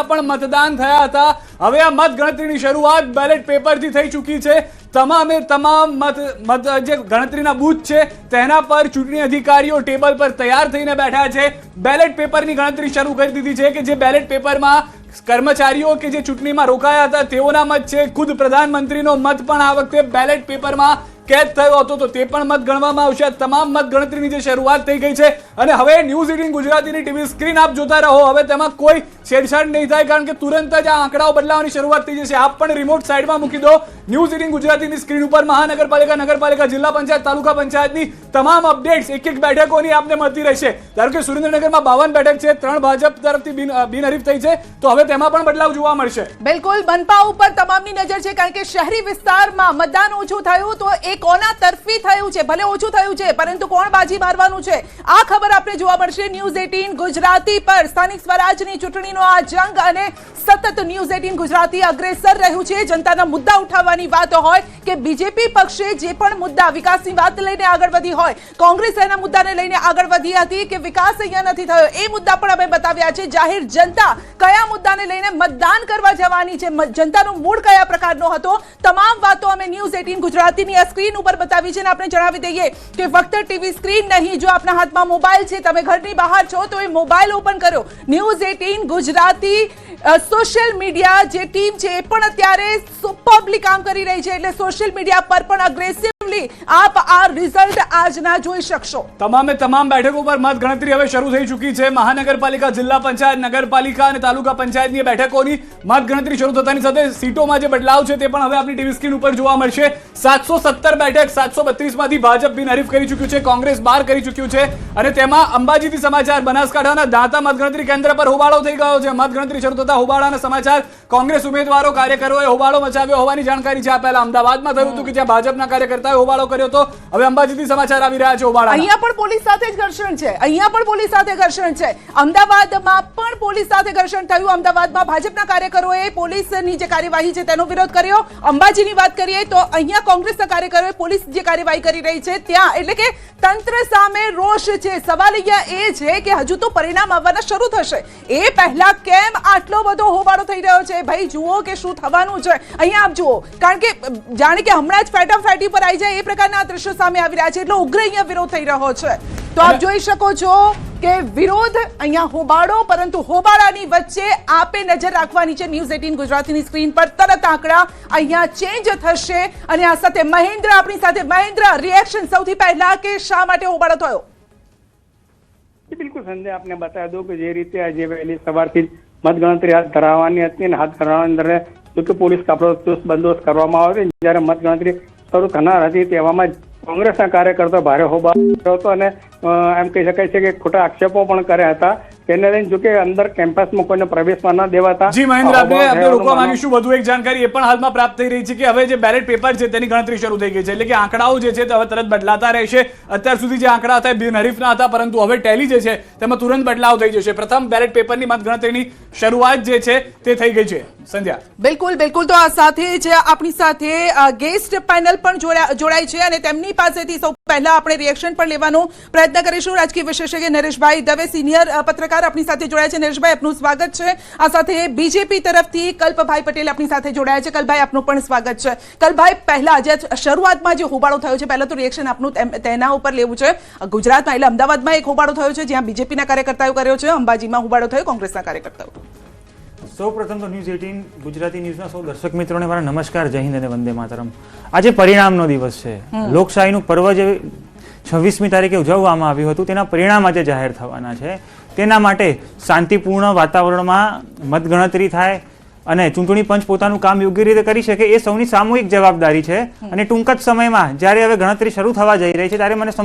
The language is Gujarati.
પણ મતદાન થયા હતા। હવે આ મતગણતરીની શરૂઆત બેલેટ પેપરથી થઈ ચૂકી છે। તમામે તમામ મત જે ગણતરીના બૂથ છે તેના પર ચૂંટણી અધિકારીઓ ટેબલ પર તૈયાર થઈને બેઠા છે। બેલેટ પેપરની ગણતરી શરૂ કરી દીધી છે કે જે બેલેટ પેપરમાં કર્મચારીઓ કે જે ચૂંટણીમાં રોકાયા હતા તેઓના મત છે। ખુદ પ્રધાનમંત્રીનો મત પણ આ વખતે બેલેટ પેપરમાં કેદ થયો હતો તો તે પણ મત ગણવામાં આવશે। તમામ મત ગણતરીની જે શરૂઆત થઈ ગઈ છે અને હવે ન્યૂઝ 18 ગુજરાતીની ટીવી સ્ક્રીન આપ જોતા રહો। હવે તેમાં કોઈ છેડછાડ નહીં થાય કારણ કે તુરંત જ આ આંકડાઓ બદલાવાની શરૂઆત થઈ જશે। આપ પણ રિમોટ સાઈડમાં મૂકી દો। ન્યૂઝ 18 ગુજરાતીની સ્ક્રીન ઉપર મહાનગરપાલિકા, નગરપાલિકા, જિલ્લા પંચાયત, તાલુકા પંચાયતની તમામ અપડેટ્સ એક એક બેઠકોની આપને મળતી રહેશે। ધારો કે સુરેન્દ્રનગરમાં 52 બેઠક છે, 3 ભાજપ તરફથી બિનહરીફ થઈ છે તો હવે તેમાં પણ બદલાવ જોવા મળશે। બિલકુલ, મનપા ઉપર તમામની નજર છે કારણ કે શહેરી વિસ્તારમાં મતદાન ઓછું થયું તો એ કોના તરફી થયું છે, ભલે ઓછું થયું છે પરંતુ કોણ બાજી મારવાનું છે આ ખબર આપણે જોવા મળશે। ન્યૂઝ 18 ગુજરાતી પર સ્થાનિક સ્વરાજની ચૂંટણીનો આ જંગ અને સતત ન્યૂઝ 18 ગુજરાતી અગ્રેસર રહ્યું છે। જનતાના મુદ્દા ઉઠાવવાની વાત હોય કે બીજેપી પક્ષે જે પણ મુદ્દા વિકાસની વાત લઈને આગળ વધી હોય, કોંગ્રેસ એના મુદ્દાને લઈને આગળ વધી હતી કે વિકાસ અહીંયા નથી થયો એ મુદ્દા પણ અમે બતાવ્યા છે। જાહેર જનતા કયા મુદ્દાને લઈને મતદાન કરવા જવાની છે, જનતાનો મૂડ કયા પ્રકારનો હતો, તમામ વાતો અમે ન્યૂઝ 18 ગુજરાતીની આ સ્ક્રીન ઉપર બતાવી છે। આપણે જણાવી દઈએ કે ફક્ત ટીવી સ્ક્રીન નહીં, જો આપના હાથમાં મોબાઈલ છે, તમે ઘરની બહાર છો તો એ મોબાઈલ ઓપન કરો। ન્યૂઝ 18 ગુજરાતી સોશિયલ મીડિયા જે ટીમ છે એ પણ અત્યારે સુપરબલી કામ કરી રહી છે એટલે સોશિયલ મીડિયા પર પણ અગ્રેસિવલી આપ આ રિઝલ્ટ આજના જોઈ શકશો। તમામે તમામ બેઠકો પર મત ગણતરી હવે શરૂ થઈ ચૂકી છે। મહાનગરપાલિકા, જિલ્લા પંચાયત, નગરપાલિકા અને તાલુકા પંચાયતની બેઠકોની મત ગણતરી શરૂ થતાની સાથે સીટોમાં જે બદલાવ છે તે પણ હવે આપણી ટીવી સ્ક્રીન ઉપર જોવા મળશે। 717 બેઠક 732 માંથી ભાજપ બિનહરીફ કરી ચૂક્યું છે, કોંગ્રેસ 12 કરી ચૂક્યું છે અને તેમાં અંબાજીથી સમાચાર, બનાસકાંઠાના દાંતા મતગણતરી કેન્દ્ર પર હોબાળો થઈ ગયો છે। મતગણતરી શરૂ થતા હોબાળાના સમાચાર, કોંગ્રેસ ઉમેદવારો, કાર્યકરોએ હોબાળો મચાવ્યો હોવાની જાણકારી છે। આ પહેલા અમદાવાદમાં થયું હતું કે જ્યાં ભાજપના કાર્યકર્તાઓએ હોબાળો કર્યો હતો, હવે અંબાજીથી સમાચાર આવી રહ્યા છે હોબાળા। અહીંયા પણ પોલીસ સાથે ઘર્ષણ છે, અહીંયા પણ પોલીસ સાથે ઘર્ષણ છે, અમદાવાદમાં પણ પોલીસ સાથે ઘર્ષણ થયું। અમદાવાદમાં ભાજપના કાર્યકરોએ પોલીસની જે કાર્યવાહી છે તેનો વિરોધ કર્યો। અંબાજીની વાત કરીએ તો અહીંયા કોંગ્રેસના કાર્યકરોએ પોલીસ જે કાર્યવાહી કરી રહી છે ત્યાં, એટલે કે તંત્ર સામે રોષ છે। સવાલ અહીંયા એ છે કે હજુ તો પરિણામ આવવાના શરૂ થશે, એ પહેલા કેમ આટલો બધો હોબાળો થઈ રહ્યો છે? ભાઈ જુઓ કે શું થવાનું છે। અહીંયા આપ જુઓ, કારણ કે જાણે કે હમણાં જ ફેટાફેટી પર આવી જાય એ પ્રકારના દ્રશ્યો સામે આવી રહ્યા છે એટલો ઉગ્ર અહીંયા વિરોધ થઈ રહ્યો છે। તો આપ જોઈ શકો છો કે વિરોધ, અહીંયા હોબાળો, પરંતુ હોબાળાની વચ્ચે આપે નજર રાખવાની છે ન્યૂઝ 18 ગુજરાતીની સ્ક્રીન પર। તરત આંકડા અહીંયા ચેન્જ થશે અને આ સાથે મહેન્દ્ર આપણી સાથે। મહેન્દ્ર, રિએક્શન સૌથી પહેલા કે શા માટે હોબાળો થયો? બિલકુલ સંજય, આપને બતાવી દઉં કે જે રીતે આજે વહેલી સવારથી મતગણતરી હાથ ધરાવવાની હતી અને હાથ ધરાવવાની અંદર જો કે પોલીસ કાફલો ચુસ્ત બંદોબસ્ત કરવામાં આવ્યો હતો। જ્યારે મતગણતરી શરૂ થનાર હતી તેવામાં કોંગ્રેસના કાર્યકર્તાઓ ભારે હોબાળો કર્યો હતો અને એમ કહી શકાય છે કે ખોટા આક્ષેપો પણ કર્યા હતા। તેને લઈને જો કે અંદર કેમ્પસમાં કોઈને પ્રવેશવા ન દેવાતા। જી મહેન્દ્ર, આપણે રોકવા માંગીશું વધુ એક જાણકારી એ પણ હાલમાં પ્રાપ્ત થઈ રહી છે કે હવે જે બેલેટ પેપર છે તેની ગણતરી શરૂ થઈ ગઈ છે, એટલે કે આંકડાઓ જે છે તે હવે તરત બદલાતા રહેશે। અત્યાર સુધી જે આંકડા હતા બિનહરીફના હતા પરંતુ હવે ટેલી જે છે તેમાં તુરંત બદલાવ થઈ જશે। પ્રથમ બેલેટ પેપરની મતગણતરીની શરૂઆત જે છે તે થઈ ગઈ છે। સંધ્યા, બિલકુલ બિલકુલ, તો આ સાથે જ આપણી સાથે ગેસ્ટ પેનલ પણ જોડાય છે અને તેમની પાસેથી સૌ પહેલા આપણે રિએક્શન પણ લેવાનો પ્રયત્ન કરીશું। રાજકીય વિશેષજ્ઞ નરેશભાઈ દવે, સિનિયર પત્રકાર આપણી સાથે જોડાયા છે। નરેશભાઈ, આપનું સ્વાગત છે। આ સાથે બીજેપી તરફથી કલ્પભાઈ પટેલ આપણી સાથે જોડાયા છે। કલ્પભાઈ, આપનું પણ સ્વાગત છે। કલ્પભાઈ, પહેલા જે શરૂઆતમાં જે હોબાળો થયો છે, પહેલા તો રિએક્શન આપનું તેના ઉપર લેવું છે। ગુજરાતમાં એટલે અમદાવાદમાં એક હોબાળો થયો છે જ્યાં બીજેપીના કાર્યકર્તાઓ કર્યો છે, અંબાજીમાં હોબાળો થયો કોંગ્રેસના કાર્યકર્તાઓ। સૌપ્રથમ તો ન્યૂઝ 18 ગુજરાતી ન્યૂઝના સૌ દર્શક મિત્રોને મારા નમસ્કાર, જય હિન્દ અને વંદે માતરમ। આજે પરિણામનો દિવસ છે, લોકશાહીનું પર્વ જે 26મી તારીખે ઉજવવામાં આવ્યું હતું તેના પરિણામ આજે જાહેર થવાના છે। તેના માટે શાંતિપૂર્ણ વાતાવરણમાં મતગણતરી થાય અને ચૂંટણી પંચ પોતાનું કામ યોગ્ય રીતે કરી શકે એ સૌની સામૂહિક જવાબદારી છે। અને ટૂંક જ સમયમાં જ્યારે હવે ગણતરી શરૂ થવા જઈ રહી છે ત્યારે મને